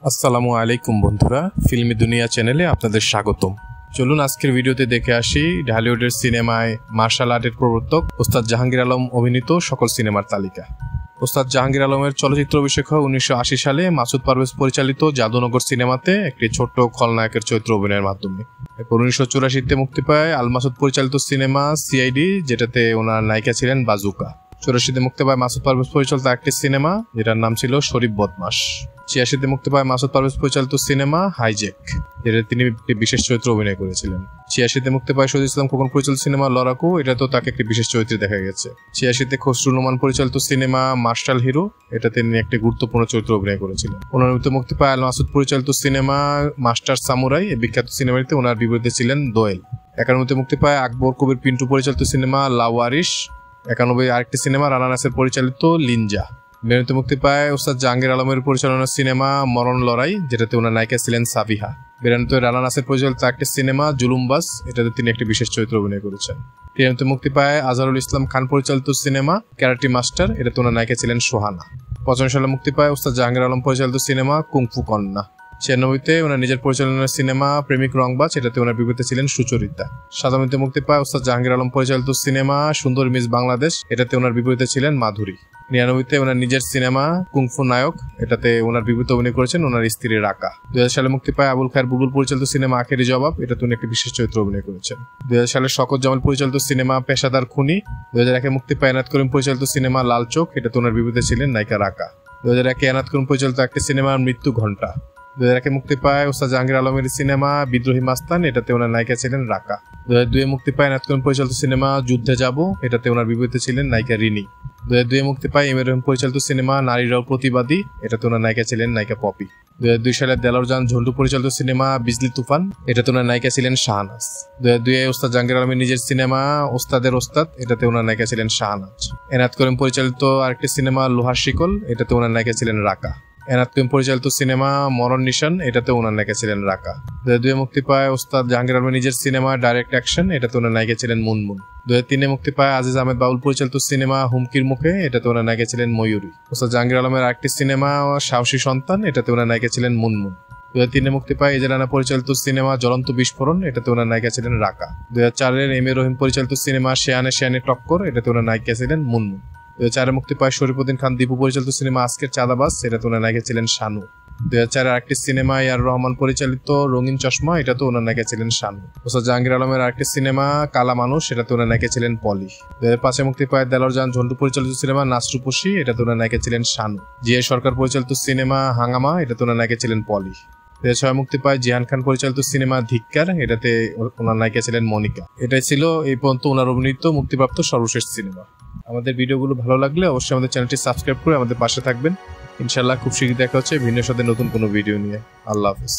আসসালামু আলাইকুম বন্ধুরা, ফিল্মি দুনিয়া চ্যানেলে আপনাদের স্বাগতম। চলুন আজকের ভিডিওতে দেখে আসি ঢালিউডের সিনেমায় মার্শাল আর্টের প্রবর্তক ওস্তাদ জাহাঙ্গীর আলম অভিনীত সকল সিনেমার তালিকা। ওস্তাদ জাহাঙ্গীর আলমের চলচ্চিত্র অভিষেক হয় 1980 সালে মাসুদ পারভেজ পরিচালিত জাদুনগর সিনেমাতে একটি ছোট্ট খলনায়কের চরিত্র অভিনয়ের মাধ্যমে। 1984-তে মুক্তি পায় আল মাসুদ পরিচালিত সিনেমা সিআইডি, যেটাতে ওনার নায়িকা ছিলেন বাজুকা। 84-তে মুক্তি পায় মাসুদ পারভেজ পরিচালিত একটি সিনেমা যেটার নাম ছিল শরীফ বদমাশ। 86-তে মুক্তি পায় মাসুদ পারভেজ পরিচালিত সিনেমা হাইজ্যাক, যেটা তিনি একটি বিশেষ চরিত্রে অভিনয় করেছিলেন। 86-তে মুক্তি পায় শহীদুল ইসলাম খোকন পরিচালিত সিনেমা লড়াকু, এটাতেও তাকে একটি বিশেষ চরিত্রে দেখা গেছে। 86-তে খসরু নোমান পরিচালিত সিনেমা মার্শাল হিরো, এটাতে তিনি একটি গুরুত্বপূর্ণ চরিত্রে অভিনয় করেছিলেন। 1990-তে মুক্তি পায় আল মাসুদ পরিচালিত সিনেমা মাস্টার সামুরাই, এই বিখ্যাত সিনেমাটিতে ওনার বিপরীতে ছিলেন দোয়েল। 91-তে মুক্তি পায় আকবর কবির পিন্টু পরিচালিত সিনেমা লাওয়ারিশ। 91 আরেকটি সিনেমা রানা নাসের পরিচালিত লিনজা। 92-তে মুক্তি পায় ওস্তাদ জাহাঙ্গীর আলমের পরিচালনার সিনেমা মরণ লড়াই, যেটাতে ওনার নায়িকা ছিলেন সাবিহা। 92-তে রানা নাসের পরিচালিত একটি সিনেমা জুলুমবাস, এটাতে তিনি একটি বিশেষ চরিত্রে অভিনয় করেছেন। 93-তে মুক্তি পায় আজহারুল ইসলাম খান পরিচালিত সিনেমা ক্যারাটি মাস্টার, এটাতে ওনার নায়িকা ছিলেন সোহানা। 95 সালে মুক্তি পায় ওস্তাদ জাহাঙ্গীর আলম পরিচালিত সিনেমা কুংফু কন্যা। 96-তে ওনার নিজের পরিচালনার সিনেমা প্রেমিক রংবাজ, এটাতে ওনার বিপরীতে ছিলেন সুচরিতা। 97-তে মুক্তি পায় ওস্তাদ জাহাঙ্গীর আলম পরিচালিত সিনেমা সুন্দর মিস বাংলাদেশ, এটাতে ওনার বিপরীতে ছিলেন মাধুরী। 99-তে ওনার নিজের সিনেমা কুংফু নায়ক, এটাতে ওনার বিপরীতে অভিনয় করেছেন ওনার স্ত্রী রাকা। 2000 সালে মুক্তি পায় আবুল খায়ের বুলবুল পরিচালিত সিনেমা আখেরি জবাব, এটাতে উনি একটি বিশেষ চরিত্রে অভিনয় করেছেন। 2000 সালে শকত জামাল পরিচালিত সিনেমা পেশাদার খুনি। 2001-এ মুক্তি পায় এনায়েত করিম পরিচালিত সিনেমা লাল চোখ, এটাতে ওনার বিপরীতে ছিলেন নায়িকা রাকা। 2001-এ এনায়েত করিম পরিচালিত একটি সিনেমা মৃত্যু ঘণ্টা। 2001-এ মুক্তি পায় ওস্তাদ জাহাঙ্গীর আলমের সিনেমা বিদ্রোহী মাস্তান, এটাতে ওনার নায়িকা ছিলেন রাকা। 2002-এ মুক্তি পায় এনায়েত করিম পরিচালিত সিনেমা যুদ্ধে যাব, এটাতে ওনার বিপরীতে ছিলেন নায়িকা রিনি। 2002-এ মুক্তি পায় এম এ রহিম পরিচালিত সিনেমা নারীরাও প্রতিবাদী, এটাতে ওনার নায়িকা ছিলেন নায়িকা পপি। 2002 সালে দেলোয়ার জাহান ঝন্টু পরিচালিত সিনেমা বিজলি তুফান, এটাতে ওনার নায়িকা ছিলেন শাহনাজ। 2002-এ ওস্তাদ জাহাঙ্গীর আলমের নিজের সিনেমা ওস্তাদের ওস্তাদ, এটাতে ওনার নায়িকা ছিলেন শাহনাজ। এনায়েত করিম পরিচালিত আরেকটি সিনেমা লোহার শিকল, এটাতে ওনার নায়িকা ছিলেন রাকা। এনায়েত করিম পরিচালিত সিনেমা মরণ নিশান, এটাতে ওনার নায়িকা ছিলেন রাকা। 2002-এ মুক্তি পায় ওস্তাদ জাহাঙ্গীর আলমের নিজের সিনেমা ডাইরেক্ট অ্যাকশন, এটাতে ওনার নায়িকা ছিলেন মুনমুন। 2003-এ মুক্তি পায় আজিজ আহমেদ বাউল পরিচালিত সিনেমা হুমকির মুখে, এটাতে ওনার নায়িকা ছিলেন ময়ূরী। ওস্তাদ জাহাঙ্গীর আলমের আরেকটি সিনেমা সাহসী সন্তান, এটাতে ওনার নায়িকা ছিলেন মুনমুন। 2003-এ মুক্তি পায় এজে রানা পরিচালিত সিনেমা জ্বলন্ত বিস্ফোরণ, এটাতে ওনার নায়িকা ছিলেন রাকা। 2004-এর এম এ রহিম পরিচালিত সিনেমা শেয়ানে শেয়ানে টক্কর, এটাতে ওনার নায়িকা ছিলেন মুনমুন। 2004-এ মুক্তি পায় শরীফউদ্দিন খান দীপু পরিচালিত সিনেমা আজকের চাঁদাবাজ, এটাতে ওনার নায়িকা ছিলেন শানু। 2004-এর আরেকটি সিনেমা ইয়ার রহমান পরিচালিত রঙিন চশমা, এটাতে ওনার নায়িকা ছিলেন শানু। ওস্তাদ জাহাঙ্গীর আলমের আরেকটি সিনেমা কালা মানুষ, এটাতে ওনার নায়িকা ছিলেন পলি। 2005-এ মুক্তি পায় দেলোয়ার জাহান ঝন্টু পরিচালিত সিনেমা নাসরুপসি, এটাতে ওনার নায়িকা ছিলেন শানু। জিয়া সরকার পরিচালিত সিনেমা হাঙ্গামা, এটাতে ওনার নায়িকা ছিলেন পলি। 2006-এ মুক্তি পায় জিহান খান পরিচালিত সিনেমা ধিক্কার, এটাতে ওনার নায়িকা ছিলেন মনিকা। এটাই ছিল এই পর্যন্ত ওনার অভিনীত মুক্তিপ্রাপ্ত সর্বশেষ সিনেমা। আমাদের ভিডিওগুলো ভালো লাগলে অবশ্যই আমাদের চ্যানেলটি সাবস্ক্রাইব করে আমাদের পাশে থাকবেন। ইনশাআল্লাহ খুব শীঘ্রই দেখা হচ্ছে ভিন্ন সাথে নতুন কোনো ভিডিও নিয়ে। আল্লাহ হাফেজ।